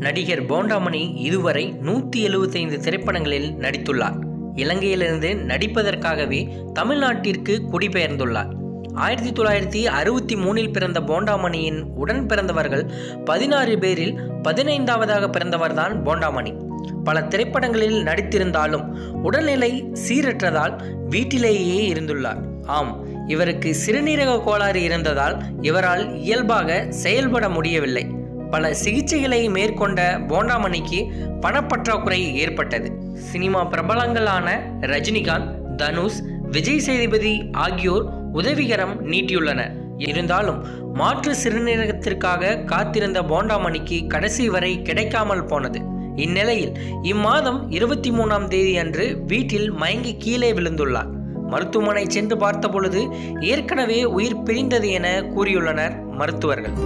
நடிகர் போண்டாமணி இதுவரை 175 திரைப்படங்களில் நடித்துள்ளார். இலங்கையிலிருந்து நடிப்பதற்காகவே தமிழ்நாட்டிற்கு குடிபெயர்ந்துள்ளார். 1963இல் பிறந்த போண்டாமணியின் உடன் பிறந்தவர்கள் 16 பேரில் 15வதாக பிறந்தவர்தான் போண்டாமணி. பல திரைப்படங்களில் நடித்திருந்தாலும் உடல்நிலை சீரற்றதால் வீட்டிலேயே இருந்துள்ளார். ஆம், இவருக்கு சிறுநீரக கோளாறு இருந்ததால் இவரால் இயல்பாக செயல்பட முடியவில்லை. பல சிகிச்சைகளை மேற்கொண்ட போண்டாமணிக்கு பணப்பற்றாக்குறை ஏற்பட்டது. சினிமா பிரபலங்களான ரஜினிகாந்த், தனுஷ், விஜய் சேதுபதி ஆகியோர் உதவிகரம் நீட்டியுள்ளனர். இருந்தாலும் மாற்று சிறுநீரகத்திற்காக காத்திருந்த போண்டாமணிக்கு கடைசி வரை கிடைக்காமல் போனது. இந்நிலையில் இம்மாதம் 23ஆம் தேதி அன்று வீட்டில் மயங்கி கீழே விழுந்துள்ளார். மருத்துவமனை சென்று பார்த்தபொழுது ஏற்கனவே உயிர் பிரிந்தது என கூறியுள்ளனர் மருத்துவர்கள்.